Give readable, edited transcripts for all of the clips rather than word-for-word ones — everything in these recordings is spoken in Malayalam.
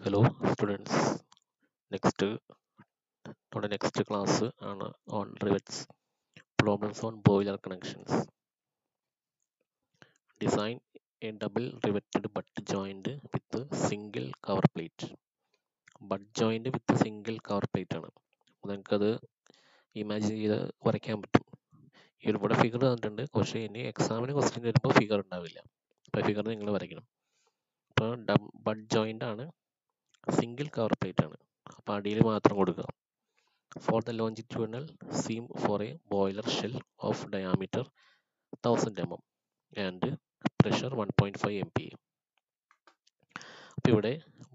Hello students. Our next class on rivets, problems on boiler connections. Design a double riveted butt joint with a single cover plate. Butt joint with a single cover plate ആണ്. നിങ്ങൾക്കത് ഇമാജിൻ ചെയ്ത് വരയ്ക്കാൻ പറ്റും. ഈ ഒരുപാട് ഫിഗർ തന്നിട്ടുണ്ട്, പക്ഷേ ഇനി എക്സാമിന് ക്വസ്റ്റ്യൻ വരുമ്പോൾ ഫിഗർ ഉണ്ടാവില്ല. അപ്പോൾ ഫിഗർ നിങ്ങൾ വരയ്ക്കണം. അപ്പോൾ ബട്ട് ജോയിന്റ് ആണ്, സിംഗിൾ കവർ പ്ലേറ്റ് ആണ്. അപ്പോൾ അടിയിൽ മാത്രം കൊടുക്കുക. For the longitudinal seam for a boiler shell of diameter 1000 mm and pressure 1.5 MPa. അപ്പോൾ ഇവിടെ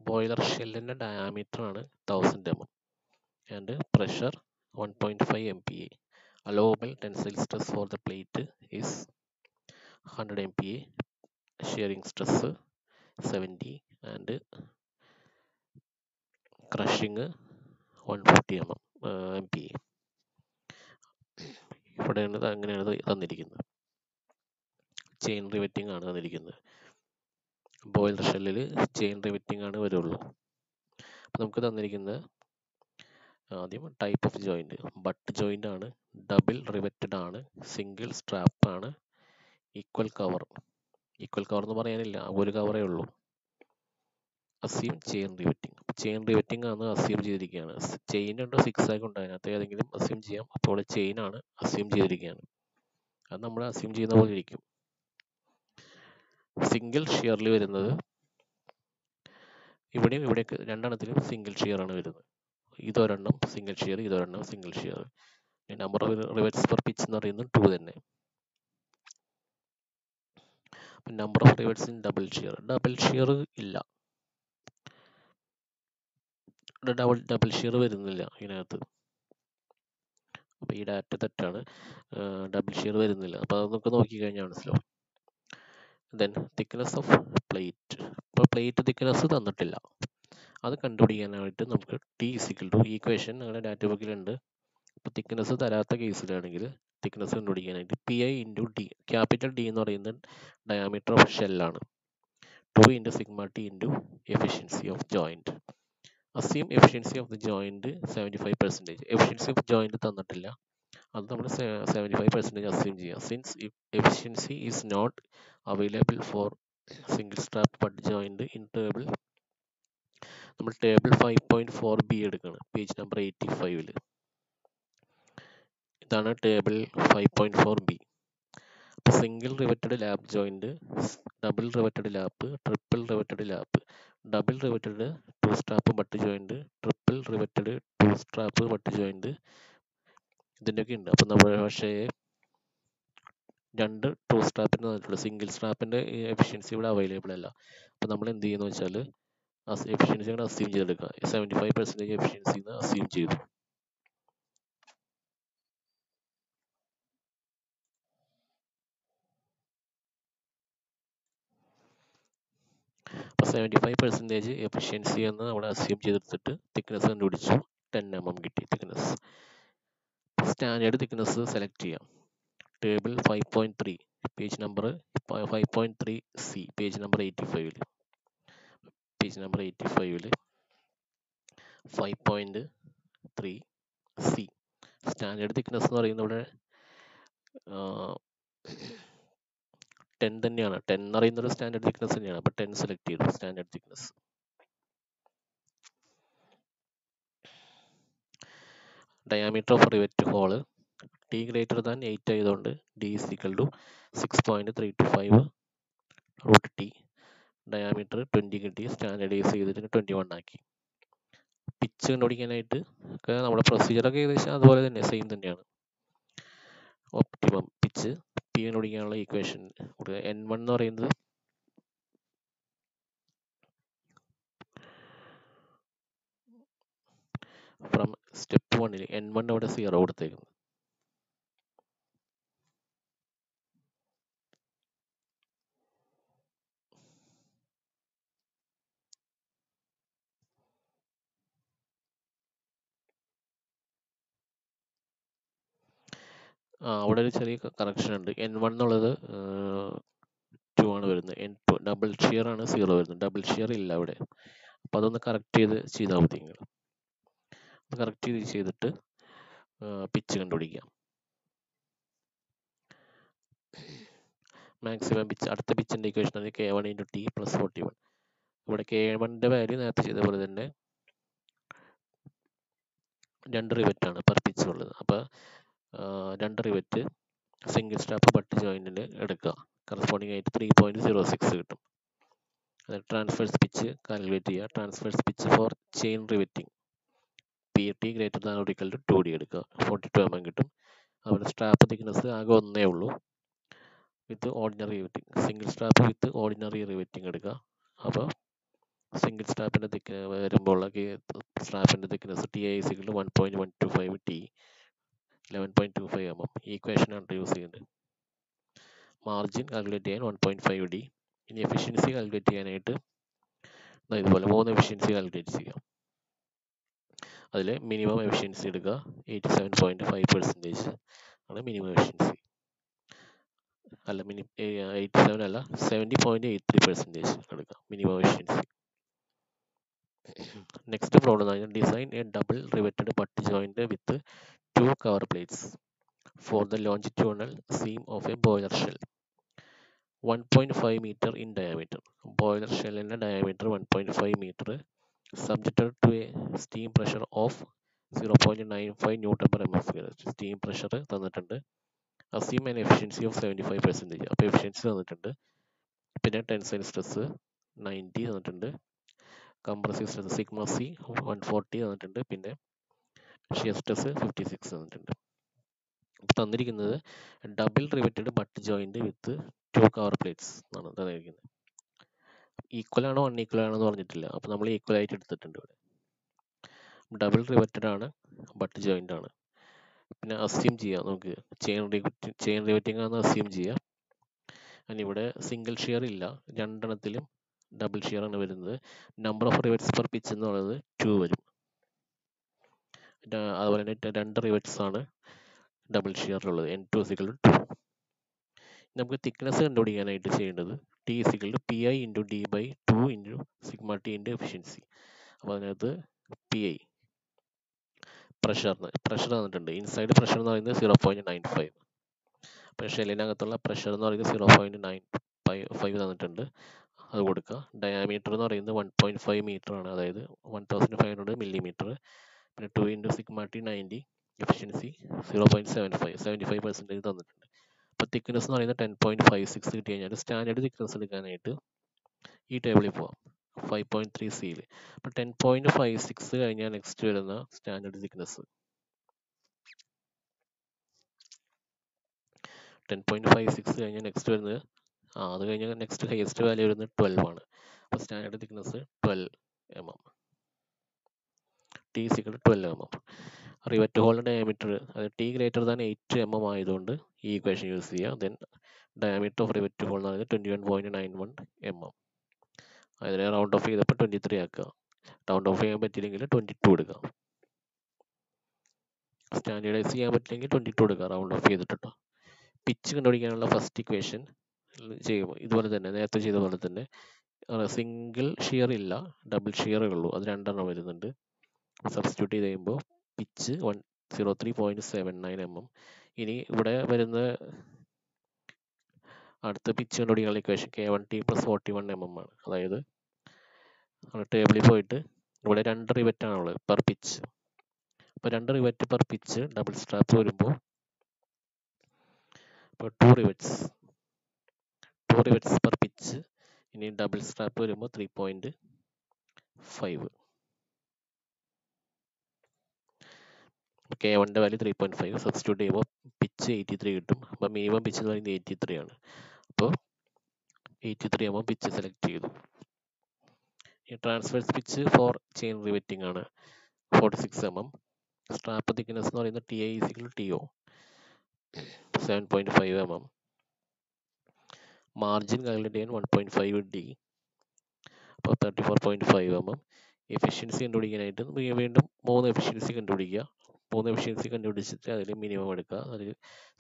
ബോയിലർ ഷെല്ലിൻ്റെ ഡയാമീറ്റർ ആണ് 1000 mm and pressure 1.5 MPa. Allowable tensile stress for the plate is 100 MPa, shearing stress 70 and crushing 150 MPa. ഇവിടെയാണ് അങ്ങനെയാണ് തന്നിരിക്കുന്നത്. ചെയിൻ റിവെറ്റിംഗ് ആണ് തന്നിരിക്കുന്നത്. ബോയിലർ ഷെല്ലിൽ ചെയിൻ റിവെറ്റിംഗ് ആണ് വരുള്ളൂ. അപ്പോൾ നമുക്ക് തന്നിരിക്കുന്നത് ആദ്യം type of joint but joint ആണ്, ഡബിൾ റിവെറ്റഡ് ആണ്, സിംഗിൾ സ്ട്രാപ്പ് ആണ്, ഈക്വൽ കവർ എന്ന് പറയാനില്ല, ഒരു കവറേ ഉള്ളൂ. അസ്യൂം ചെയിൻ റിവെറ്റിംഗ് ആണ് അസ്യൂം ചെയ്തിരിക്കുകയാണ്. ചെയിൻ ഉണ്ട്, സിക്സ് ആക്ക് ഉണ്ട്, അതിനകത്ത് ഏതെങ്കിലും അസ്യൂം ചെയ്യാം. അപ്പോൾ ഇവിടെ ചെയിൻ ആണ് അസ്യൂം ചെയ്തിരിക്കുകയാണ്. അത് നമ്മൾ അസ്യൂം ചെയ്യുന്ന പോലെ ഇരിക്കും. സിംഗിൾ ഷിയറിൽ വരുന്നത് ഇവിടെയും ഇവിടേക്ക് രണ്ടെണ്ണത്തിലും സിംഗിൾ ഷിയർ ആണ് വരുന്നത്. ഇതൊരെണ്ണം സിംഗിൾ ഷിയർ, ഇതൊരെണ്ണം single shear. Number of rivets per pitch എന്ന് പറയുന്നത് 2 തന്നെ. Number of rivets in double shear ഇല്ല, ഡബിൾ ഷിയർ വരുന്നില്ല ഇതിനകത്ത്. അപ്പോൾ ഈ ഡാറ്റ തെറ്റാണ്, ഡബിൾ ഷിയർ വരുന്നില്ല. അപ്പോൾ അത് നമുക്ക് നോക്കിക്കഴിഞ്ഞാൽ മനസ്സിലാവും. Then thickness of plate. ഇപ്പോൾ പ്ലേറ്റ് തിക്നെസ് തന്നിട്ടില്ല, അത് കണ്ടുപിടിക്കാനായിട്ട് നമുക്ക് ഈക്വേഷൻ ഞങ്ങളുടെ ഡാറ്റ ബുക്കിലുണ്ട്. ഇപ്പോൾ തിക്നെസ് തരാത്ത കേസിലാണെങ്കിൽ തിക്നെസ് കണ്ടുപിടിക്കാനായിട്ട് PI into D, capital D എന്ന് പറയുന്നത് ഡയാമീറ്റർ ഓഫ് ഷെല്ലാണ്, 2 into sigma T into efficiency of joint. Assume efficiency of the joint 75%. Efficiency of joint തന്നിട്ടില്ല, അത് നമ്മൾ 75% അസ്യൂം ചെയ്യാം. Since efficiency is not available for single strap butt joint in table, നമ്മൾ ടേബിൾ 5.4b എടുക്കണം, പേജ് നമ്പർ 85. ഇതാണ് ടേബിൾ 5.4b. അപ്പോൾ single riveted lap joint, double riveted lap, triple riveted lap, double riveted 2 strap butt joint, triple riveted 2 strap butt joint, ഇതിൻ്റെയൊക്കെ ഉണ്ട്. അപ്പോൾ നമ്മൾ പക്ഷേ 2 2 സ്ട്രാപ്പിന് തന്നിട്ടുള്ളൂ, സിംഗിൾ സ്ട്രാപ്പിൻ്റെ എഫിഷ്യൻസി ഇവിടെ അവൈലബിൾ അല്ല. അപ്പോൾ നമ്മൾ എന്ത് ചെയ്യുന്നു വെച്ചാൽ എഫിഷ്യൻസി കൂടെ അസ്യൂം ചെയ്തെടുക്കുക. 75% എഫിഷ്യൻസി അസ്യൂം ചെയ്തു. അപ്പോൾ 75% എഫിഷ്യൻസി എന്ന് അവിടെ അസ്യൂം ചെയ്തെടുത്തിട്ട് തിക്നെസ് കണ്ടുപിടിച്ചു, 10 mm കിട്ടി തിക്നെസ്. സ്റ്റാൻഡേർഡ് തിക്നെസ് സെലക്ട് ചെയ്യാം. Table 5.3 page number 5.3C, page number 85. Page number 85 5.3C standard thickness എന്ന് പറയുന്നത് ഇവിടെ 10 തന്നെയാണ്. 10 എന്ന് പറയുന്നത് സ്റ്റാൻഡേർഡ് തിക്നെസ് തന്നെയാണ്. അപ്പോൾ 10 സെലക്ട് ചെയ്തു standard thickness. Diameter of rivet hole T greater than 8 ആയതുകൊണ്ട് D is equal to 6.325 root T. Diameter 20 കിട്ടി, സ്റ്റാൻഡേർഡൈസ് ചെയ്തിട്ട് 21 ആക്കി. പിച്ച് കണ്ടുപിടിക്കാനായിട്ട് ഒക്കെ നമ്മുടെ പ്രൊസീജിയറൊക്കെ ഏകദേശം അതുപോലെ തന്നെ സെയിം തന്നെയാണ്. ഒപ്റ്റിമം പിച്ച് P കണ്ടുപിടിക്കാനുള്ള ഈക്വേഷൻ N1 എന്ന് പറയുന്നത് ഫ്രം സ്റ്റെപ്പ് 1 N1 അവിടെ 0 കൊടുത്തേക്കുന്നത്. അവിടെ ഒരു ചെറിയ കറക്ഷൻ ഉണ്ട്. N1 എന്നുള്ളത് 2 ആണ് വരുന്നത്, N2 ഡബിൾ ഷിയർ ആണ് 0 വരുന്നത്. ഡബിൾ ഷിയർ ഇല്ല അവിടെ, അപ്പോൾ അതൊന്ന് കറക്റ്റ് ചെയ്താൽ മതി. നിങ്ങൾ അത് കറക്റ്റ് ചെയ്തിട്ട് പിച്ച് കണ്ടുപിടിക്കാം. മാക്സിമം പിച്ച്, അടുത്ത പിച്ചിൻ്റെ ഇക്വേഷൻ ആണ് K1 × T + 41. ഇവിടെ K1ൻ്റെ വാല്യൂ നേരത്തെ ചെയ്ത പോലെ തന്നെ 2 റിവറ്റ് ആണ് പെർ പിച്ച് ഉള്ളത്. അപ്പോൾ 2 റിവറ്റ് സിംഗിൾ സ്റ്റാപ്പ് ബട്ട് ജോയിൻറ്റിൽ എടുക്കുക. കറസ്പോണ്ടിങ് ആയിട്ട് 3.06 കിട്ടും. അത് ട്രാൻസ്ഫേഴ്സ് പിച്ച് കാൽക്കുലേറ്റ് ചെയ്യുക. Transverse pitch for chain riveting PT > 2D എടുക്കുക. 42 mm കിട്ടും. അതുപോലെ സ്ട്രാപ്പ് തിക്നെസ് ആകെ ഒന്നേ ഉള്ളൂ വിത്ത് ഓർഡിനറി റിവറ്റിംഗ്. സിംഗിൾ സ്ട്രാപ്പ് വിത്ത് ഓർഡിനറി റിവറ്റിംഗ് എടുക്കുക. അപ്പോൾ സിംഗിൾ സ്ട്രാപ്പിൻ്റെ വരുമ്പോൾ സ്ട്രാപ്പിൻ്റെ തിക്നെസ് TI = 1.125 T 11.25 mm. ഈ ഇക്വേഷനാണ് യൂസ് ചെയ്യുന്നത്. മാർജിൻ കാൽക്കുലേറ്റ് ചെയ്യാൻ 1.5 D. ഇനി എഫിഷ്യൻസി കാൽക്കുലേറ്റ് ചെയ്യാനായിട്ട് ഇതുപോലെ 3 എഫിഷ്യൻസി കാൽക്കുലേറ്റ് ചെയ്യാം. അതിൽ മിനിമം എഫിഷ്യൻസി എടുക്കുക. 87.5% ആണ് മിനിമം എഫിഷ്യൻസി. അല്ല 87 അല്ല 70.83% എടുക്കുക മിനിമം എഫിഷ്യൻസി. നെക്സ്റ്റ് പ്രോബ്ലം എന്ന് പറഞ്ഞാൽ design a double riveted butt joint with 2 cover plates for the longitudinal seam of a boiler shell 1.5 meter in diameter. Boiler ഷെല്ലിൻ്റെ diameter 1.5 meter, subjected to a steam pressure of 0.95 Newton/mm². Steam pressure തന്നിട്ടുണ്ട്. Assume an efficiency of 75%. അപ്പോൾ എഫിഷ്യൻസി തന്നിട്ടുണ്ട്. പിന്നെ ടെൻസൈൽ സ്ട്രെസ് 90 തന്നിട്ടുണ്ട്. കംപ്രസീവ് സ്ട്രെസ് സിഗ്മ C 140 തന്നിട്ടുണ്ട്. പിന്നെ ഷിയർ സ്ട്രെസ് 56 തന്നിട്ടുണ്ട്. തന്നിരിക്കുന്നത് double riveted butt joint with 2 cover plates എന്നാണ് തന്നിരിക്കുന്നത്. ഈക്വൽ ആണോ അൺഈക്വൽ ആണോ എന്ന് പറഞ്ഞിട്ടില്ല. അപ്പോൾ നമ്മൾ ഈക്വൽ ആയിട്ട് എടുത്തിട്ടുണ്ട്. ഇവിടെ ഡബിൾ റിവറ്റഡ് ആണ്, ബട്ട് ജോയിന്റ് ആണ്. പിന്നെ അസ്യൂം ചെയ്യാം, നമുക്ക് ചെയിൻ റിവറ്റിംഗ് ആണെന്ന് അസ്യൂം ചെയ്യാം. അതിന് ഇവിടെ സിംഗിൾ ഷിയർ ഇല്ല, രണ്ടെണ്ണത്തിലും ഡബിൾ ഷിയർ ആണ് വരുന്നത്. Number of rivets per pitch എന്ന് പറയുന്നത് 2 വരും. അതുപോലെ തന്നെ 2 റിവറ്റ്സ് ആണ് ഡബിൾ ഷിയറിലുള്ളത്. N2 = 2. നമുക്ക് തിക്നെസ് കണ്ടുപിടിക്കാനായിട്ട് ചെയ്യേണ്ടത് T = PI × D/2 × sigma T × efficiency. അപ്പോൾ അതിനകത്ത് PI പ്രഷർ തന്നിട്ടുണ്ട്. ഇൻസൈഡ് പ്രഷർ എന്ന് പറയുന്നത് 0.95. അപ്പോൾ ഷെല്ലിനകത്തുള്ള പ്രഷർ എന്ന് പറയുന്നത് 0.95 തന്നിട്ടുണ്ട്. അത് കൊടുക്കുക. ഡയാമീറ്റർ എന്ന് പറയുന്നത് 1.5 meter ആണ്, അതായത് 1500 millimeter. പിന്നെ 2 × സിഗ്മ T 90, എഫിഷ്യൻസി 0.75 75% തന്നിട്ടുണ്ട്. അപ്പോൾ തിക്നെസ് എന്ന് പറയുന്നത് 10.56 കിട്ടി കഴിഞ്ഞാൽ സ്റ്റാൻഡേർഡ് തിക്നെസ് എടുക്കാനായിട്ട് ഈ ടേബിളിൽ പോവാം. 5.3 C. അപ്പോൾ 10.56 കഴിഞ്ഞാൽ നെക്സ്റ്റ് വരുന്ന സ്റ്റാൻഡേർഡ് തിക്നെസ് 10.56 കഴിഞ്ഞാൽ നെക്സ്റ്റ് വരുന്നത് അത് കഴിഞ്ഞാൽ നെക്സ്റ്റ് ഹയസ്റ്റ് വാല്യൂ വരുന്നത് 12 ആണ്. അപ്പോൾ standard thickness 12 mm. T = 12 mm. Rivet ഹോളിൻ്റെ ഡയമീറ്റർ അത് T > 8 mm ആയതുകൊണ്ട് ഈ ഇക്വേഷൻ യൂസ് ചെയ്യുക. Then diameter of rivet whole എന്ന് പറയുന്നത് 21.91 mm. അതിനെ റൗണ്ട് ഓഫ് ചെയ്തപ്പോൾ 23 ആക്കുക. റൗണ്ട് ഓഫ് ചെയ്യാൻ പറ്റിയില്ലെങ്കിൽ 22 എടുക്കുക. സ്റ്റാൻഡേർഡൈസ് ചെയ്യാൻ പറ്റില്ലെങ്കിൽ 22 എടുക്കുക റൗണ്ട് ഓഫ് ചെയ്തിട്ടോ. പിച്ച് കണ്ടുപിടിക്കാനുള്ള ഫസ്റ്റ് ഇക്വേഷൻ ചെയ്യുമ്പോൾ ഇതുപോലെ തന്നെ നേരത്തെ ചെയ്ത പോലെ തന്നെ സിംഗിൾ ഷിയർ ഇല്ല, ഡബിൾ ഷിയറേ ഉള്ളൂ. അത് 2 വരുന്നുണ്ട്. സബ്സ്റ്റിറ്റ്യൂട്ട് ചെയ്ത് കഴിയുമ്പോൾ പിച്ച് 103.79 mm. ഇനി ഇവിടെ വരുന്ന അടുത്ത പിച്ച് കണ്ടുപിടിക്കാനുള്ള ഇക്വേഷൻ K1 T + 41 mm ആണ്. അതായത് ടേബിളിൽ പോയിട്ട് ഇവിടെ 2 റിവറ്റ് ആണുള്ളത് പെർ പിച്ച്. അപ്പോൾ 2 rivet per pitch double strap വരുമ്പോൾ ഇപ്പോൾ 2 റിവറ്റ്സ് പെർ പിച്ച്. ഇനി ഡബിൾ സ്ട്രാപ്പ് വരുമ്പോൾ 3.5. K1ൻ്റെ വാല്യൂ 3.5 സബ്സ്റ്റിറ്റ്യൂട്ട് ചെയ്യുമ്പോൾ പിച്ച് 83 കിട്ടും. അപ്പോൾ മിനിമം പിച്ച് എന്ന് പറയുന്നത് 83 ആണ്. അപ്പോൾ 83 mm പിച്ച് സെലക്ട് ചെയ്തു. ഈ transverse pitch for chain riveting ആണ് 46 mm. സ്ട്രാപ്പ് തിക്നെസ് എന്ന് പറയുന്നത് TI = TO 7.5 mm. Margin calculate ചെയ്യാൻ 1.5 D, അപ്പോൾ 34.5 mm. എഫിഷ്യൻസി കണ്ടുപിടിക്കാനായിട്ട് വീണ്ടും 3 എഫിഷ്യൻസി കണ്ടുപിടിക്കുക. 3 എഫിഷ്യൻസി കണ്ടുപിടിച്ചിട്ട് അതിൽ മിനിമം എടുക്കുക. അതിൽ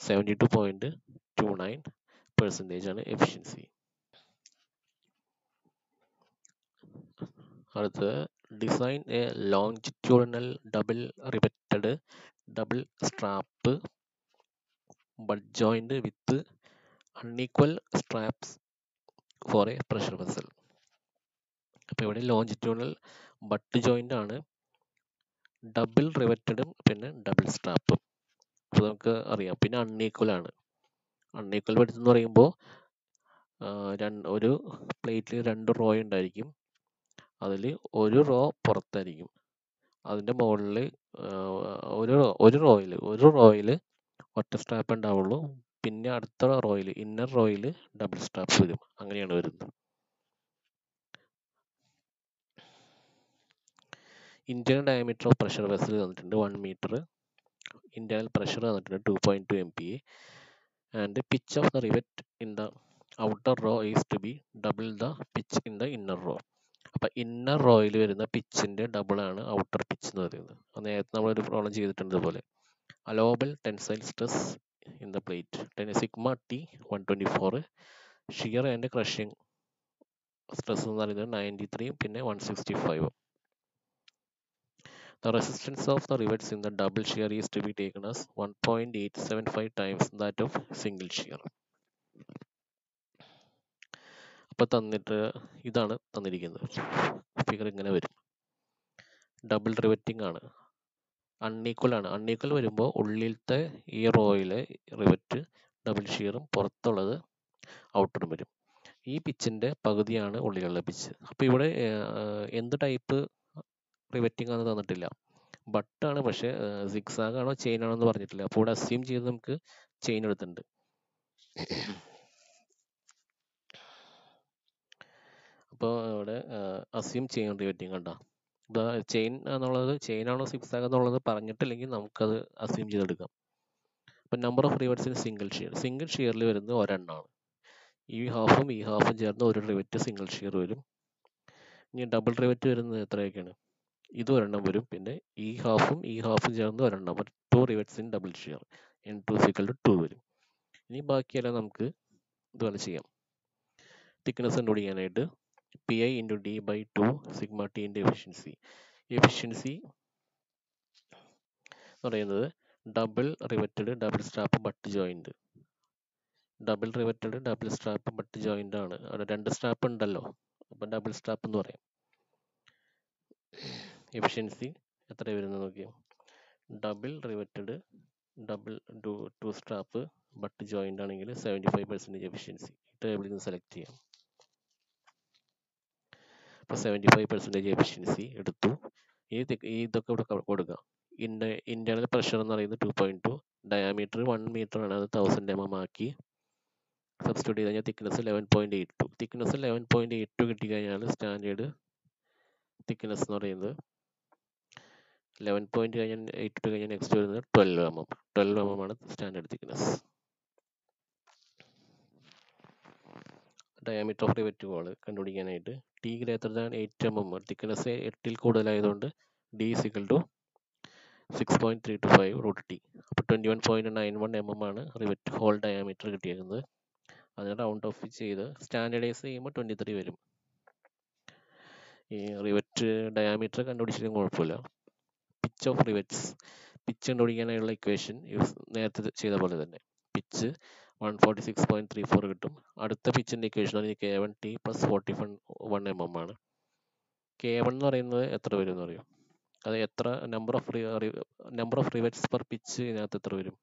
72.29% ആണ് എഫിഷ്യൻസി. അടുത്തത് design a longitudinal double riveted double strap butt joint with unequal straps for a pressure vessel. അപ്പോൾ ഇവിടെ ലോഞ്ചിറ്റ്യൂഡിനൽ ബട്ട് ജോയിൻ്റ് ആണ്, ഡബിൾ റിവറ്റഡും പിന്നെ ഡബിൾ സ്ട്രാപ്പും. അപ്പോൾ നമുക്ക് അറിയാം. പിന്നെ അൺഈക്വൽ ആണ്. അൺഈക്വൽ വെഡ്ത്ത് എന്ന് പറയുമ്പോൾ ഒരു പ്ലേറ്റിൽ 2 റോ ഉണ്ടായിരിക്കും. അതിൽ ഒരു റോ പുറത്തായിരിക്കും. അതിൻ്റെ മുകളിൽ ഒരു റോയിൽ ഒറ്റ സ്ട്രാപ്പ് ഉണ്ടാവുള്ളൂ. പിന്നെ അടുത്ത റോയിൽ ഇന്നർ റോയിൽ ഡബിൾ സ്ട്രാപ്പ് വരും. അങ്ങനെയാണ് വരുന്നത്. Internal diameter of pressure vessel തന്നിട്ടുണ്ട് 1 മീറ്റർ. ഇന്റേണൽ പ്രഷർ തന്നിട്ടുണ്ട് 2.2 MPa. And pitch of the rivet in the outer row is to be double the pitch in the inner row. അപ്പം ഇന്നർ റോയിൽ വരുന്ന പിച്ചിൻ്റെ ഡബിളാണ് ഔട്ടർ പിച്ച് എന്ന് പറയുന്നത്. അത് നേരത്തെ നമ്മളൊരു പ്രോബ്ലം ചെയ്തിട്ടുണ്ട് ഇതുപോലെ. Allowable tensile stress in the plate sigma T 124. Shear and crushing stress എന്ന് പറയുന്നത് 93 പിന്നെ 165. The resistance of the rivets in the double shear is to be taken as 1.875 times that of single shear. അപ്പോൾ ഇതാണ് തന്നിരിക്കുന്നത്. ഫിഗർ ഇങ്ങനെ വരും. ഡബിൾ റിവറ്റിംഗ് ആണ്. അൺഈക്വൽ ആണ്. അൺഈക്വൽ വരുമ്പോൾ ഉള്ളിലത്തെ ഈ റോയിലെ റിവറ്റ് ഡബിൾ ഷിയറും പുറത്തുള്ളത് ഔട്ടറും വരും. ഈ പിച്ചിൻ്റെ പകുതിയാണ് ഉള്ളിലുള്ള പിച്ച്. അപ്പോൾ ഇവിടെ എന്ത് ടൈപ്പ് റിവറ്റിംഗ് ആണെന്ന് തന്നിട്ടില്ല. ബട്ടാണ്, പക്ഷേ സിക്സാഗ് ആണോ ചെയിൻ ആണോ എന്ന് പറഞ്ഞിട്ടില്ല. അപ്പോൾ ഇവിടെ അസ്യൂം ചെയ്ത് നമുക്ക് ചെയിൻ എടുത്തിട്ടുണ്ട്. അപ്പോൾ ഇവിടെ അസ്യൂം ചെയിൻ റിവറ്റിംഗ് കണ്ടോ. ചെയിൻ എന്നുള്ളത് ചെയിൻ ആണോ സിക്സാഗ് എന്നുള്ളത് പറഞ്ഞിട്ടില്ലെങ്കിൽ നമുക്കത് അസ്യൂം ചെയ്തെടുക്കാം. അപ്പം number of rivets in single ഷിയറിൽ വരുന്നത് ഒരെണ്ണമാണ്. ഈ ഹാഫും ചേർന്ന് ഒരു റിവറ്റ് സിംഗിൾ ഷിയർ വരും. ഇനി ഡബിൾ റിവറ്റ് വരുന്നത് എത്രയൊക്കെയാണ്? ഇത് ഒരെണ്ണം വരും. പിന്നെ ഈ ഹാഫും ചേർന്ന് ഒരെണ്ണം, 2 rivets in double shear, N2 = 2 വരും. ഇനി ബാക്കിയെല്ലാം നമുക്ക് ഇതുപോലെ ചെയ്യാം. തിക്നെസ് കണ്ടുപിടിക്കാനായിട്ട് PI × D/2 സിഗ്മ ടി ൻ്റെ എഫിഷ്യൻസി എന്ന് പറയുന്നത് double riveted double strap butt joint. Double riveted double strap but joint ആണ്. അവിടെ 2 സ്ട്രാപ്പ് ഉണ്ടല്ലോ, അപ്പം ഡബിൾ സ്ട്രാപ്പ് എന്ന് പറയാം. എഫിഷ്യൻസി എത്ര വരുന്നത് നോക്കിയാൽ, double riveted double 2 strap but joint ആണെങ്കിൽ 75% എഫിഷ്യൻസി. ടേബിളിൽ നിന്ന് സെലക്ട് ചെയ്യാം. അപ്പോൾ 75% എഫിഷ്യൻസി എടുത്തു. ഇതൊക്കെ ഇവിടെ കൊടുക്കുക. ഇന്റേണൽ പ്രഷർ എന്ന് പറയുന്നത് 2.2, ഡയാമീറ്റർ 1 മീറ്റർ ആണ്, അത് 1000 mm ആക്കി സബ്സ്റ്റിറ്റ്യൂട്ട് ചെയ്ത് കഴിഞ്ഞാൽ തിക്നെസ് 11.82. തിക്നെസ് 11.82 കിട്ടിക്കഴിഞ്ഞാൽ സ്റ്റാൻഡേർഡ് തിക്നെസ് എന്ന് പറയുന്നത് 11.82 കഴിഞ്ഞാൽ നെക്സ്റ്റ് വരുന്നത് 12 mm. 12 mm ആണ് standard thickness. Diameter of rivet വാൾ കണ്ടുപിടിക്കാനായിട്ട് T > 8 mm, തിക്നെസ് 8ൽ കൂടുതലായതുകൊണ്ട് D = 6.325 √T. അപ്പോൾ 21.91 mm ആണ് റിവറ്റ് ഹോൾ ഡയാമീറ്റർ കിട്ടിയിരിക്കുന്നത്. അതിന് റൗണ്ട് ഓഫ് ചെയ്ത് സ്റ്റാൻഡേർഡൈസ് ചെയ്യുമ്പോൾ 23 വരും. ഈ റിവറ്റ് ഡയാമീറ്റർ കണ്ടുപിടിച്ചിട്ടും കുഴപ്പമില്ല. പിച്ച് ഓഫ് റിവറ്റ്സ്, പിച്ച് കണ്ടുപിടിക്കാനായുള്ള ഇക്വേഷൻ നേരത്തെ ചെയ്ത പോലെ തന്നെ. പിച്ച് 146.34 കിട്ടും. അടുത്ത പിച്ചിൻ്റെ ഇക്വേഷൻ K1T + 41 mm ആണ്. K1 എന്ന് പറയുന്നത് എത്ര വരും എന്ന് പറയും? അത് എത്ര number of rivets per pitch ഇതിനകത്ത് എത്ര വരും?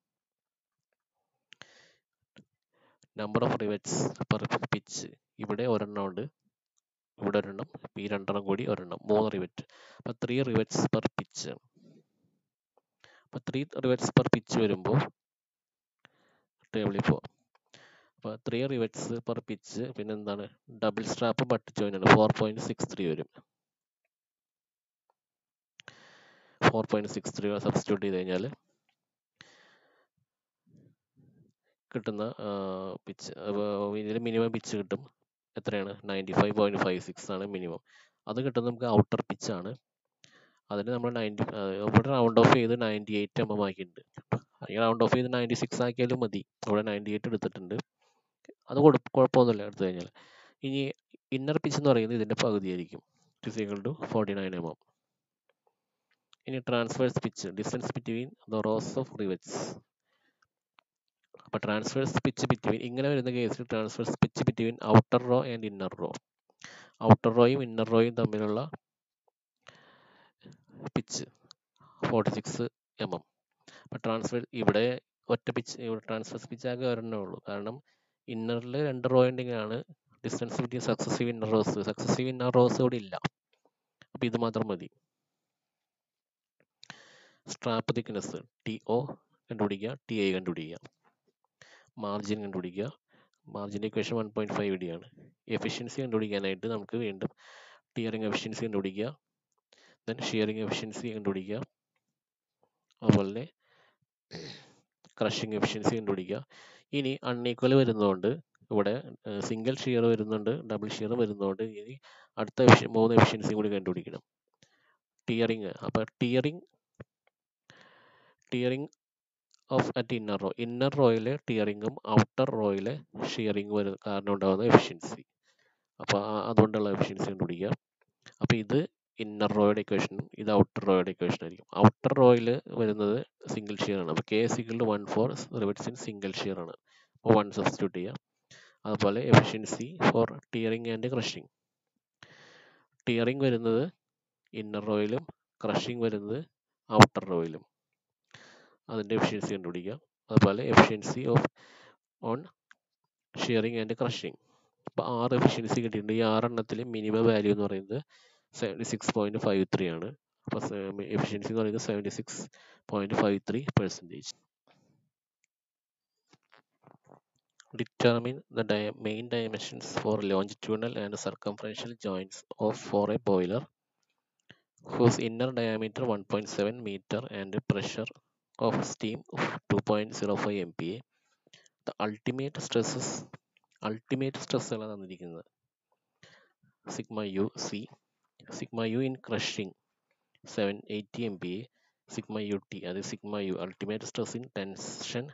Number of rivets per pitch ഇവിടെ ഒരെണ്ണം ഉണ്ട്, ഇവിടെ ഒരെണ്ണം, ഈ 2 കൂടി ഒരെണ്ണം, 3 റിവറ്റ്. അപ്പം 3 റിവറ്റ്സ് പെർ പിച്ച്. അപ്പം 3 റിവറ്റ്സ് പെർ പിച്ച് വരുമ്പോൾ ടേബിളിൽ പോവാം. അപ്പോൾ 3 റിവറ്റ്സ് പെർ പിച്ച്, പിന്നെ എന്താണ്, ഡബിൾ സ്ട്രാപ്പ് ബട്ട് ജോയിൻ്റ് ആണ്, 4.63 വരും. 4.63 സബ്സ്റ്റിറ്റ്യൂട്ട് ചെയ്ത് കഴിഞ്ഞാൽ കിട്ടുന്ന പിച്ച്, ഇതിൽ മിനിമം പിച്ച് കിട്ടും. എത്രയാണ്? 95.56 ആണ് മിനിമം. അത് കിട്ടുന്നത് നമുക്ക് ഔട്ടർ പിച്ചാണ്. അതിന് നമ്മൾ ഇവിടെ റൗണ്ട് ഓഫ് ചെയ്ത് 98 mm ആക്കിയിട്ടുണ്ട്. അല്ലെങ്കിൽ റൗണ്ട് ഓഫ് ചെയ്ത് 96 ആക്കിയാലും മതി. ഇവിടെ 98 എടുത്തിട്ടുണ്ട്. അത് കുഴപ്പമൊന്നുമില്ല എടുത്തു കഴിഞ്ഞാൽ. ഇനി ഇന്നർ പിച്ച് എന്ന് പറയുന്നത് ഇതിൻ്റെ പകുതിയായിരിക്കും. is equal to 49 mm. ഇനി transverse pitch, distance between the rows of rivets. അപ്പോൾ ട്രാൻസ്വേഴ്സ് പിച്ച് ബിറ്റ്വീൻ, ഇങ്ങനെ വരുന്ന കേസിൽ transverse pitch between outer row and inner row, outer റോയും ഇന്നർ റോയും തമ്മിലുള്ള പിച്ച് 46 mm. അപ്പോൾ ട്രാൻസ്ഫർ ഇവിടെ ഒറ്റ പിച്ച്, ഇവിടെ ട്രാൻസ്വേഴ്സ് പിച്ച് ആകെ ഒരെണ്ണേ ഉള്ളൂ. കാരണം ഇന്നറിൽ 2 റോ ഉണ്ടെങ്കിലാണ് distance between successive inner rows ഇവിടെ ഇല്ല. അപ്പോൾ ഇത് മാത്രം മതി. സ്ട്രാപ്പ് തിക്നെസ് TO കണ്ടുപിടിക്കുക, TI കണ്ടുപിടിക്കുക. മാർജിൻ കണ്ടുപിടിക്കുക, മാർജിൻ്റെ ഇക്വേഷൻ 1.5 ഇടിയാണ്. എഫിഷ്യൻസി കണ്ടുപിടിക്കാനായിട്ട് നമുക്ക് വീണ്ടും ടിയറിംഗ് എഫിഷ്യൻസി കണ്ടുപിടിക്കുക, ദെൻ ഷിയറിംഗ് എഫിഷ്യൻസി കണ്ടുപിടിക്കുക, അതുപോലെ ക്രഷിംഗ് എഫിഷ്യൻസി കണ്ടുപിടിക്കുക. ഇനി അൺഈക്വൽ വരുന്നതുകൊണ്ട് ഇവിടെ സിംഗിൾ ഷിയർ വരുന്നുണ്ട്, ഡബിൾ ഷിയർ വരുന്നതുകൊണ്ട് ഇനി അടുത്ത 3 എഫിഷ്യൻസി കൂടി കണ്ടുപിടിക്കണം. ടിയറിംഗ്, അപ്പോൾ ടിയറിംഗ് ഓഫ് അറ്റ് ഇന്നർ റോയിലെ ടിയറിങ്ങും ഔട്ടർ റോയിലെ ഷിയറിംഗ് കാരണം ഉണ്ടാകുന്ന എഫിഷ്യൻസി. അപ്പോൾ അതുകൊണ്ടുള്ള എഫിഷ്യൻസി കണ്ടുപിടിക്കുക. അപ്പോൾ ഇത് ഇന്നർ റോയുടെ ഇക്വേഷനും ഇത് ഔട്ടർ റോയുടെ ഇക്വേഷൻ ആയിരിക്കും. ഔട്ടർ റോയിൽ വരുന്നത് സിംഗിൾ ഷിയർ ആണ്. അപ്പോൾ K = 1 for rivets in single shear ആണ്. അപ്പോൾ 1 സബ്സ്റ്റിറ്റ്യൂട്ട് ചെയ്യുക. അതുപോലെ efficiency for tearing and crushing, tearing വരുന്നത് ഇന്നർ റോയിലും ക്രഷിംഗ് വരുന്നത് ഔട്ടർ റോയിലും, അതിൻ്റെ എഫിഷ്യൻസി കണ്ടുപിടിക്കുക. അതുപോലെ efficiency on shearing and crushing. അപ്പോൾ 6 എഫിഷ്യൻസി കിട്ടിയിട്ടുണ്ട്. ഈ 6 എണ്ണത്തിൽ മിനിമം വാല്യൂ എന്ന് പറയുന്നത് 76.53 ആണ്. അപ്പോൾ എഫിഷ്യൻസി എന്ന് പറയുന്നത് 76.53%. Determine the main dimensions for longitudinal and circumferential joints for a boiler whose inner diameter 1.7 meter and pressure of steam of 2.05 MPa. The ultimate stress ആണ് തന്നിരിക്കുന്നത്. Sigma U C, sigma U in crushing 780 MPa, sigma U T, അത് sigma U ultimate stress in tension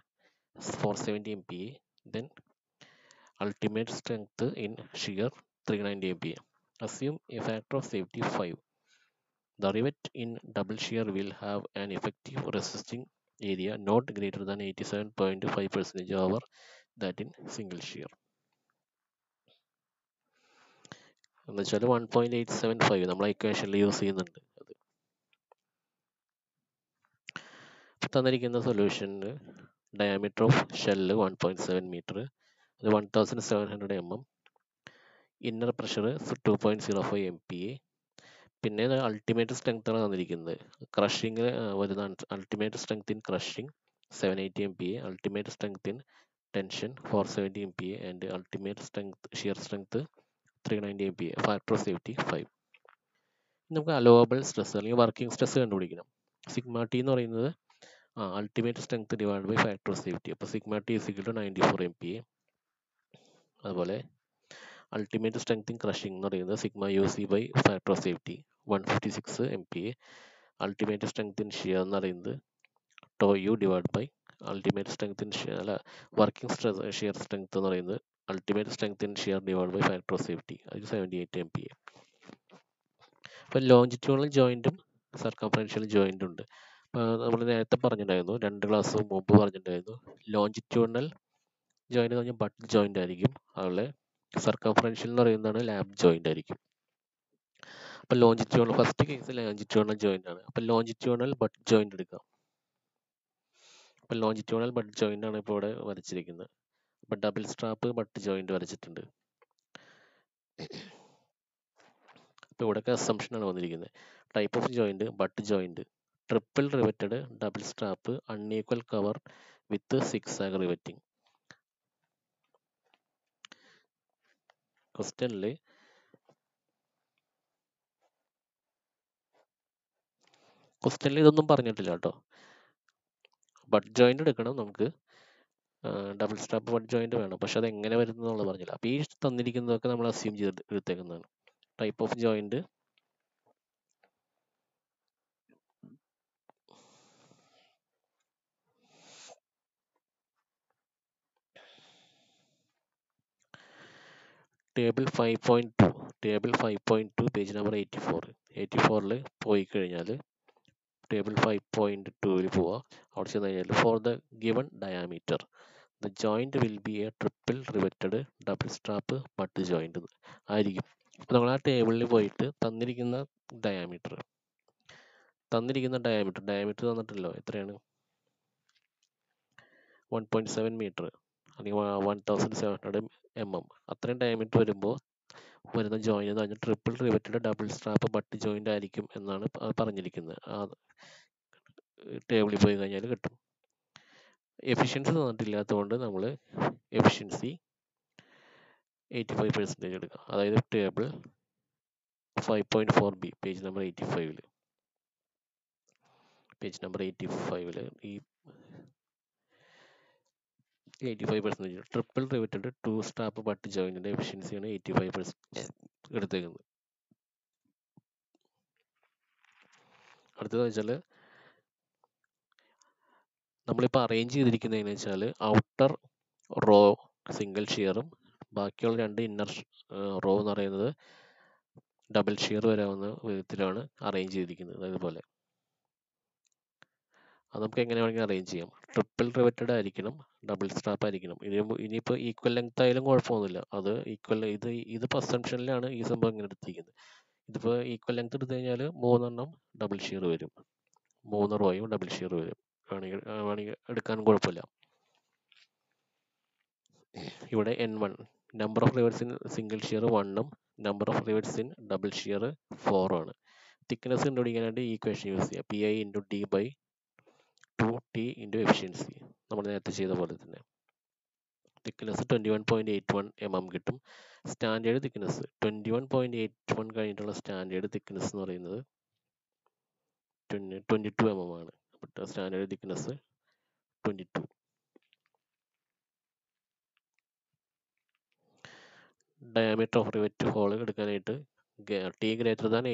470 MPa, then ultimate strength in shear 390 MPa. Assume a factor of safety 5. The rivet in double shear will have an effective resisting area not greater than 87.5% over that in single shear. എന്ന് വെച്ചാൽ 1.875 നമ്മൾ ഇക്വേഷനിൽ യൂസ് ചെയ്യുന്നുണ്ട്. അത് തന്നിരിക്കുന്ന സൊല്യൂഷന് ഡയാമീറ്റർ ഓഫ് ഷെല്ല് 1.7 മീറ്റർ, അത് 1700 mm, ഇന്നർ പ്രഷർ 2.05 MPa, പിന്നെ അൾട്ടിമേറ്റ് സ്ട്രെങ്ത് ആണ് തന്നിരിക്കുന്നത്. ക്രഷിംഗ് വരുന്ന ultimate strength in crushing 780 MPa, ultimate strength in tension 470 MPa and ultimate strength shear strength 390 MPa. Factor of safety 5. നമുക്ക് അലോവബിൾ സ്ട്രെസ് അല്ലെങ്കിൽ വർക്കിംഗ് സ്ട്രെസ് കണ്ടുപിടിക്കണം. സിഗ്മ ടി എന്ന് പറയുന്നത് ultimate strength divide by factor of safety. അപ്പോൾ സിഗ്മ ടി = 94 MPa. അതുപോലെ അൾട്ടിമേറ്റ് സ്ട്രെങ്ത് ഇൻ ക്രഷിംഗ് എന്ന് പറയുന്നത് sigma U C by factor of safety 156 MPa. Ultimate strength in shear എന്ന് പറയുന്നത് tau U divide by ultimate strength in working stress shear strength എന്ന് പറയുന്നത് ultimate strength in shear divide by factor of safety, അത് 78 MPa. അപ്പോൾ ലോഞ്ചിറ്റ്യൂണൽ ജോയിൻറ്റും സർക്കംഫറൻഷ്യൽ ജോയിൻറ്റും ഉണ്ട്. അപ്പോൾ നമ്മൾ നേരത്തെ പറഞ്ഞിട്ടുണ്ടായിരുന്നു, 2 ക്ലാസ് മുമ്പ് പറഞ്ഞിട്ടുണ്ടായിരുന്നു, ലോഞ്ചിറ്റ്യൂണൽ ജോയിൻറ്റ് എന്ന് പറഞ്ഞാൽ ബട്ട് ജോയിൻ്റ് ആയിരിക്കും, അതുപോലെ സർക്കംഫറൻഷ്യൽ എന്ന് പറയുന്നതാണ് ലാബ് ജോയിൻ്റ് ആയിരിക്കും. അപ്പോൾ longitudinal first case longitudinal joint ആണ്. അപ്പോൾ ലോഞ്ചിറ്റ്യൂണൽ ബട്ട് ജോയിൻ്റ് എടുക്കാം. അപ്പോൾ ലോഞ്ചിറ്റ്യൂണൽ ബട്ട് ജോയിൻ്റ് ആണ് ഇപ്പോൾ ഇവിടെ വരച്ചിരിക്കുന്നത്. അപ്പോൾ ഡബിൾ സ്ട്രാപ്പ് ബട്ട് ജോയിൻ്റ് വരച്ചിട്ടുണ്ട്. ഇപ്പോൾ ഇവിടെയൊക്കെ അസംഷൻ ആണ് വന്നിരിക്കുന്നത്. Type of joint butt joint, triple riveted, double strap, unequal cover with 6 ആഗ് റിവറ്റിംഗ്. ക്വസ്റ്റ്യനിൽ ഇതൊന്നും പറഞ്ഞിട്ടില്ല കേട്ടോ. ബട്ട് ജോയിൻ്റ് എടുക്കണം നമുക്ക്, ഡബിൾ സ്ട്രാപ്പ് ബട്ട് ജോയിൻ്റ് വേണം, പക്ഷെ അത് എങ്ങനെ വരുന്നു എന്നുള്ളത് പറഞ്ഞില്ല. അപ്പോൾ ഈ തന്നിരിക്കുന്നതൊക്കെ നമ്മൾ അസ്യൂം ചെയ്ത് എടുത്തേക്കുന്നതാണ്. Type of joint table 5.2 table 5.2 page number 84 പോയി കഴിഞ്ഞാൽ ടേബിൾ 5.2 പോവുക. അവിടെ ചെന്ന് കഴിഞ്ഞാൽ for the given diameter the joint will be a triple riveted double strap butt joint ആയിരിക്കും. അപ്പോൾ നമ്മൾ ആ ടേബിളിൽ പോയിട്ട് തന്നിരിക്കുന്ന ഡയാമീറ്റർ തന്നിട്ടല്ലോ എത്രയാണ് 1.7 മീറ്റർ അല്ലെങ്കിൽ 1700 mm അത്രയും ഡയമീറ്റർ വരുമ്പോൾ വരുന്ന ജോയിന്റ് എന്ന് പറഞ്ഞാൽ triple riveted double strap butt joint ആയിരിക്കും എന്നാണ് പറഞ്ഞിരിക്കുന്നത്. ആ ടേബിളിൽ പോയി കഴിഞ്ഞാൽ കിട്ടും. എഫിഷ്യൻസി തന്നിട്ടില്ലാത്തതുകൊണ്ട് നമ്മൾ എഫിഷ്യൻസി 85% എടുക്കുക. അതായത് ടേബിൾ 5.4b പേജ് നമ്പർ 85 ഈ 85% triple riveted two strap butt ജോയിന്റിന്റെ എഫിഷ്യൻസിയാണ് 85% എടുത്തേക്കുന്നത്. അടുത്തതെന്ന് വെച്ചാൽ നമ്മളിപ്പോൾ അറേഞ്ച് ചെയ്തിരിക്കുന്നതെന്ന് വെച്ചാൽ ഔട്ടർ റോ സിംഗിൾ ഷിയറും ബാക്കിയുള്ള രണ്ട് ഇന്നർ റോ എന്ന് പറയുന്നത് ഡബിൾ ഷിയർ വരാവുന്ന വിധത്തിലാണ് അറേഞ്ച് ചെയ്തിരിക്കുന്നത്. അതുപോലെ അത് നമുക്ക് എങ്ങനെ വേണമെങ്കിൽ അറേഞ്ച് ചെയ്യാം. ട്രിപ്പിൾ റിവറ്റഡ് ആയിരിക്കണം, ഡബിൾ സ്ട്രാപ്പ് ആയിരിക്കണം. ഇനിയിപ്പോൾ ഈക്വൽ ലെങ്ത് ആയാലും കുഴപ്പമൊന്നുമില്ല. അത് ഇതിപ്പോൾ അസംഷനിലാണ് ഈ സംഭവം ഇങ്ങനെ എടുത്തിരിക്കുന്നത്. ഇതിപ്പോൾ ഈക്വൽ ലെങ്ത് എടുത്തു കഴിഞ്ഞാൽ 3 ഡബിൾ ഷിയർ വരും, 3 റോയും ഡബിൾ ഷിയർ വരും. വേണമെങ്കിൽ എടുക്കാൻ കുഴപ്പമില്ല. ഇവിടെ N1 number of rivets in single shear 1ഉം number of rivets in double shear 4ഉം ആണ്. തിക്നെസ് കണ്ടുപിടിക്കാനായിട്ട് ഈ ഇക്വേഷൻ യൂസ് ചെയ്യാം. Pi × D/2T × എഫിഷ്യൻസി നമ്മൾ നേരത്തെ ചെയ്ത പോലെ തന്നെ. തിക്നെസ് 21.81 mm കിട്ടും. സ്റ്റാൻഡേർഡ് തിക്നെസ് 21.81 കഴിഞ്ഞിട്ടുള്ള സ്റ്റാൻഡേർഡ് തിക്നെസ് എന്ന് പറയുന്നത് 22 mm ആണ്. Standard thickness 22. Diameter of rivet hole എടുക്കാനായിട്ട് T >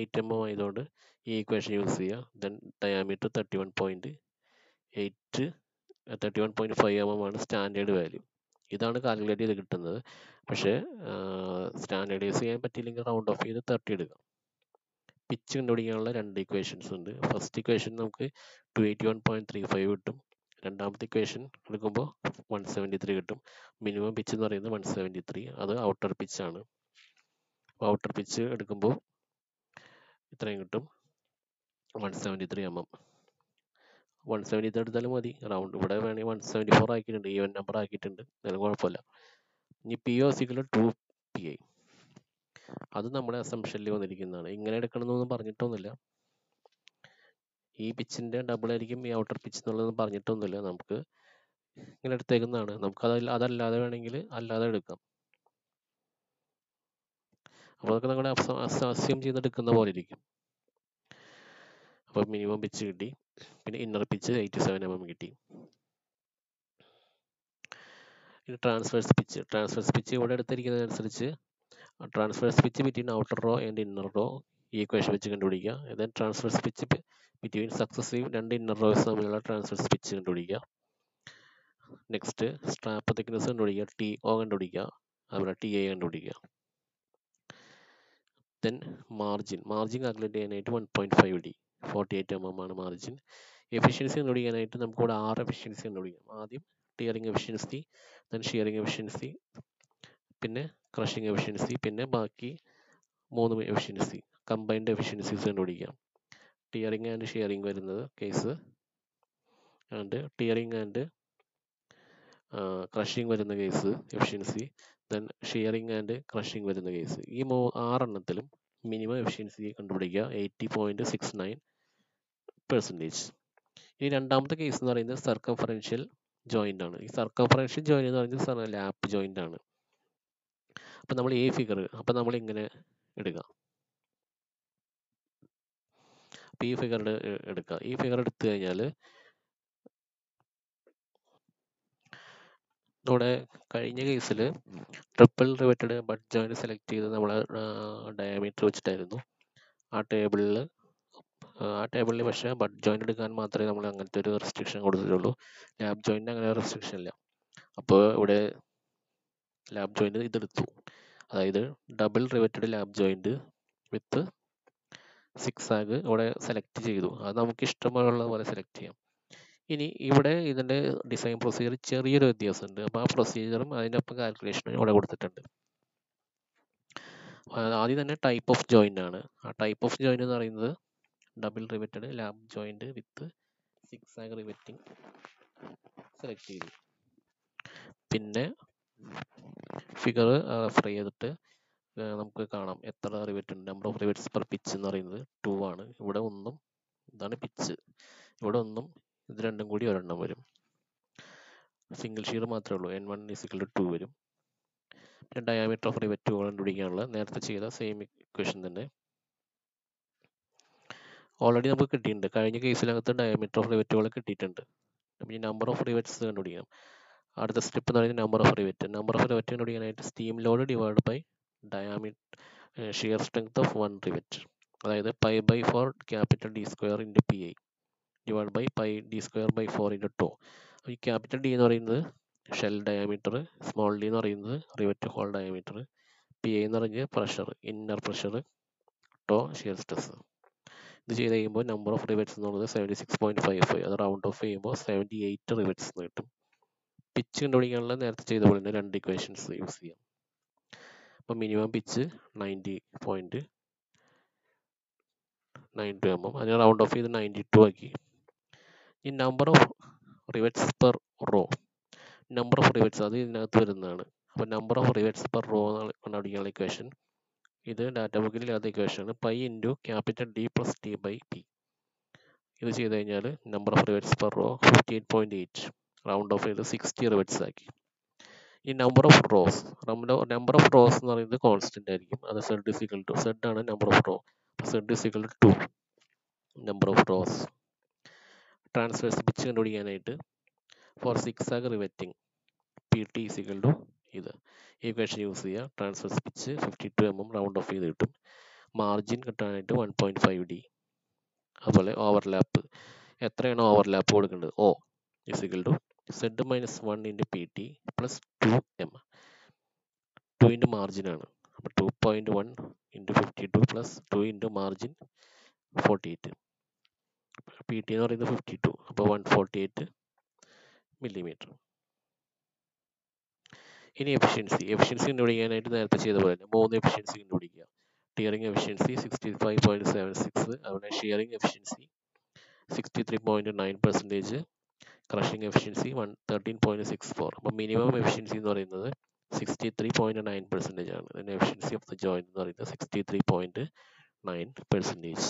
8 mm ആയതുകൊണ്ട് ഈ ഇക്വേഷൻ യൂസ് ചെയ്യുക. ദെൻ ഡയാമീറ്റർ 31.5 mm ആണ് സ്റ്റാൻഡേർഡ് വാല്യൂ. ഇതാണ് കാൽക്കുലേറ്റ് ചെയ്ത് കിട്ടുന്നത്. പക്ഷേ സ്റ്റാൻഡേർഡൈസ് ചെയ്യാൻ പറ്റിയില്ലെങ്കിൽ റൗണ്ട് ഓഫ് ചെയ്ത് 30 എടുക്കാം. പിച്ച് കണ്ടുപിടിക്കാനുള്ള രണ്ട് ഇക്വേഷൻസ് ഉണ്ട്. ഫസ്റ്റ് ഇക്വേഷൻ നമുക്ക് 281.35 കിട്ടും. രണ്ടാമത്തെ ഇക്വേഷൻ എടുക്കുമ്പോൾ 173 കിട്ടും. മിനിമം പിച്ച് എന്ന് പറയുന്നത് 173, അത് ഔട്ടർ പിച്ചാണ്. ഔട്ടർ പിച്ച് എടുക്കുമ്പോൾ ഇത്രയും കിട്ടും, 173 mm. 173 എടുത്താലും മതി. റൗണ്ട് ഇവിടെ വേണമെങ്കിൽ 174 ആക്കിയിട്ടുണ്ട്, ഈവൻ നമ്പർ ആക്കിയിട്ടുണ്ട്, എന്നാലും കുഴപ്പമില്ല. ഇനി PO = 2PI, അത് നമ്മുടെ അസംഷനിൽ വന്നിരിക്കുന്നതാണ്. ഇങ്ങനെ എടുക്കണമെന്നൊന്നും പറഞ്ഞിട്ടൊന്നുമില്ല. ഈ പിച്ചിന്റെ ഡബിൾ ആയിരിക്കും ഈ ഔട്ടർ പിച്ച് എന്നുള്ളതൊന്നും പറഞ്ഞിട്ടൊന്നുമില്ല. നമുക്ക് ഇങ്ങനെ എടുത്തേക്കുന്നതാണ്. നമുക്ക് അതല്ലാതെ വേണമെങ്കിൽ അല്ലാതെ എടുക്കാം. അപ്പോൾ അതൊക്കെ നിങ്ങളുടെ അസ്യം ചെയ്തെടുക്കുന്ന പോലെ ഇരിക്കും. അപ്പോൾ മിനിമം പിച്ച് കിട്ടി. പിന്നെ ഇന്നർ പിച്ച് 87 mm കിട്ടി. ഇനി ട്രാൻസ്വേഴ്സ് പിച്ച് ഇവിടെ എടുത്തിരിക്കുന്നതനുസരിച്ച് transverse pitch between outer row and inner row ഈ ഇക്വേഷൻ വെച്ച് കണ്ടുപിടിക്കുക. Then transverse pitch between successive രണ്ട് ഇന്നർ റോസ് തമ്മിലുള്ള ട്രാൻസ്വേഴ്സ് പിച്ച് കണ്ടുപിടിക്കുക. നെക്സ്റ്റ് സ്ട്രാപ്പ് തിക്നെസ് കണ്ടുപിടിക്കുക, TO കണ്ടുപിടിക്കുക, അതുപോലെ TA കണ്ടുപിടിക്കുക. ദെൻ മാർജിൻ കാൽക്കുലേറ്റ് ചെയ്യാനായിട്ട് 1.5D 48 mm ആണ് മാർജിൻ. എഫിഷ്യൻസി കണ്ടുപിടിക്കാനായിട്ട് നമുക്കിവിടെ 6 എഫിഷ്യൻസി കണ്ടുപിടിക്കാം. ആദ്യം tearing efficiency, then shearing efficiency, പിന്നെ ക്രഷിംഗ് എഫിഷ്യൻസി, പിന്നെ ബാക്കി 3 എഫിഷ്യൻസി കമ്പൈൻഡ് എഫിഷ്യൻസീസ് കണ്ടുപിടിക്കാം. ടിയറിംഗ് ആൻഡ് ഷിയറിംഗ് വരുന്നത് case and tearing and crushing വരുന്ന case efficiency, then shearing and crushing വരുന്ന കേസ്. ഈ 6 എണ്ണത്തിലും മിനിമം എഫിഷ്യൻസി കണ്ടുപിടിക്കുക 80.69%. ഇനി രണ്ടാമത്തെ കേസ് എന്ന് പറയുന്നത് സർക്കംഫറൻഷ്യൽ ജോയിന്റ് ആണ്. ഈ സർക്കംഫറൻഷ്യൽ ജോയിന്റ് എന്ന് പറയുന്നത് ലാപ്പ് ജോയിന്റ് ആണ്. അപ്പം നമ്മൾ നമ്മൾ ഇങ്ങനെ എടുക്കുക. അപ്പം ഈ ഫിഗർ എടുക്കുക. ഈ ഫിഗർ എടുത്തു കഴിഞ്ഞാൽ നമ്മുടെ കഴിഞ്ഞ കേസിൽ triple riveted butt joint select ചെയ്ത് നമ്മൾ ഡയമീറ്റർ വെച്ചിട്ടായിരുന്നു. ആ ടേബിളിൽ പക്ഷേ ബട്ട് ജോയിന്റ് എടുക്കാൻ മാത്രമേ നമ്മൾ അങ്ങനത്തെ ഒരു റെസ്ട്രിക്ഷൻ കൊടുത്തിട്ടുള്ളൂ. ലാബ് ജോയിന്റ് അങ്ങനെ റെസ്ട്രിക്ഷൻ ഇല്ല. അപ്പോൾ ഇവിടെ ലാബ് ജോയിന്റ് ഇതെടുത്തു. അതായത് double riveted lap joint with zigzag ഇവിടെ സെലക്ട് ചെയ്തു. അത് നമുക്ക് ഇഷ്ടമുള്ള പോലെ സെലക്ട് ചെയ്യാം. ഇനി ഇവിടെ ഇതിൻ്റെ ഡിസൈൻ പ്രൊസീജിയർ ചെറിയൊരു വ്യത്യാസമുണ്ട്. അപ്പോൾ ആ പ്രൊസീജിയറും അതിൻ്റെ ഒപ്പം കാൽക്കുലേഷനും ഇവിടെ കൊടുത്തിട്ടുണ്ട്. ആദ്യം തന്നെ ടൈപ്പ് ഓഫ് ജോയിൻ്റ് ആണ്. ആ ടൈപ്പ് ഓഫ് ജോയിൻ്റ് എന്ന് പറയുന്നത് double riveted lap joint with zigzag riveting select ചെയ്തു. പിന്നെ ഫിഗർ റെഫർ ചെയ്തിട്ട് നമുക്ക് കാണാം എത്ര റിവറ്റ് ഉണ്ട്. Number of rivets per pitch എന്ന് പറയുന്നത് 2 ആണ്. ഇവിടെ ഒന്നും, ഇതാണ് പിച്ച്, ഇവിടെ ഒന്നും, ഇത് രണ്ടും കൂടി ഒരെണ്ണം വരും. സിംഗിൾ ഷീർ മാത്രമേ ഉള്ളൂ, N1 = 2 വരും. പിന്നെ ഡയാമീറ്റർ ഓഫ് റിവറ്റുകൾ കണ്ടുപിടിക്കാനുള്ള നേരത്തെ ചെയ്ത സെയിം ഇക്വേഷൻ തന്നെ ഓൾറെഡി നമുക്ക് കിട്ടിയിട്ടുണ്ട്. കഴിഞ്ഞ കേസിനകത്ത് ഡയമീറ്റർ ഓഫ് റിവറ്റുകൾ കിട്ടിയിട്ടുണ്ട്. അപ്പോൾ ഈ നമ്പർ ഓഫ് റിവറ്റ്സ് കണ്ടുപിടിക്കണം. അടുത്ത സ്റ്റെപ്പ് എന്ന് പറയുന്നത് number of rivet. Number of rivet കണ്ടുപിടിക്കാനായിട്ട് steam load divide by diameter shear strength of 1 rivet, അതായത് π/4 capital D² into PI divide by πd²/4 into tau. ഈ ക്യാപിറ്റൽ ഡി എന്ന് പറയുന്നത് ഷെൽ ഡയാമീറ്റർ, സ്മോൾ ഡി എന്ന് പറയുന്നത് റിവറ്റ് ഹോൾ ഡയാമീറ്റർ, PI എന്ന് പറഞ്ഞാൽ pressure, inner pressure, tau shear stress. ഇത് ചെയ്ത് കഴിയുമ്പോൾ നമ്പർ ഓഫ് റിവറ്റ്സ് എന്നുള്ളത് 76.55, അത് റൗണ്ട് ഓഫ് ചെയ്യുമ്പോൾ 78 റിവറ്റ്സ് എന്ന് കിട്ടും. പിച്ച് കണ്ടുപിടിക്കാനുള്ള നേരത്തെ ചെയ്ത പോലെ തന്നെ 2 ഇക്വേഷൻസ് യൂസ് ചെയ്യാം. അപ്പോൾ മിനിമം പിച്ച് 90.92 mm, അതിനെ റൗണ്ട് ഓഫ് ചെയ്ത് 92 ആക്കി. ഈ number of rivets per row, number of rivets അത് ഇതിനകത്ത് വരുന്നതാണ്. അപ്പോൾ number of rivets per row കണ്ടുപിടിക്കാനുള്ള ഇക്വേഷൻ, ഇത് ഡാറ്റ ബുക്കിൽ ഇല്ലാത്ത ഇക്വേഷനാണ്. π ഇൻറ്റു ക്യാപിറ്റൽ D + T/P. ഇത് ചെയ്ത് കഴിഞ്ഞാൽ number of rivets per row 58.8, round off ചെയ്ത് 60 റിവറ്റ്സ് ആക്കി. ഈ നമ്പർ ഓഫ് റോസ് എന്ന് പറയുന്നത് കോൺസ്റ്റന്റ് ആയിരിക്കും. അത് Z ആണ് number of row. Z = 2 number of rows. Transverse pitch കണ്ടുപിടിക്കാനായിട്ട് for zigzag riveting PT = ഇത് ഈ ഇക്വേഷൻ യൂസ് ചെയ്യുക. Transverse pitch 52 mm round off ചെയ്ത് കിട്ടും. മാർജിൻ കിട്ടാനായിട്ട് 1.5D. അതുപോലെ ഓവർലാപ്പ്, എത്രയാണ് ഓവർലാപ്പ് കൊടുക്കേണ്ടത്, O = Z - 1 into PT + 2M. 2 into മാർജിനാണ്, അപ്പോൾ 2.1 ഇൻറ്റു 52 + 2 ഇൻറ്റു മാർജിൻ 48. PT എന്ന് പറയുന്നത് 52, അപ്പോൾ 148 mm. ഇനി എഫിഷ്യൻസി കണ്ടുപിടിക്കാനായിട്ട് നേരത്തെ ചെയ്ത പോലെ തന്നെ 3 എഫിഷ്യൻസി കണ്ടുപിടിക്കുക. ടിയറിംഗ് എഫിഷ്യൻസി 65.76, അതുപോലെ ഷിയറിംഗ് എഫിഷ്യൻസി 63.9%, ക്രഷിംഗ് എഫിഷ്യൻസി 13.64. അപ്പോൾ മിനിമം എഫിഷ്യൻസി എന്ന് പറയുന്നത് 63.9% ആണ്. അതിൻ്റെ എഫിഷ്യൻസി ഓഫ് ദ ജോയിന്റ് എന്ന് പറയുന്നത് 63.9%.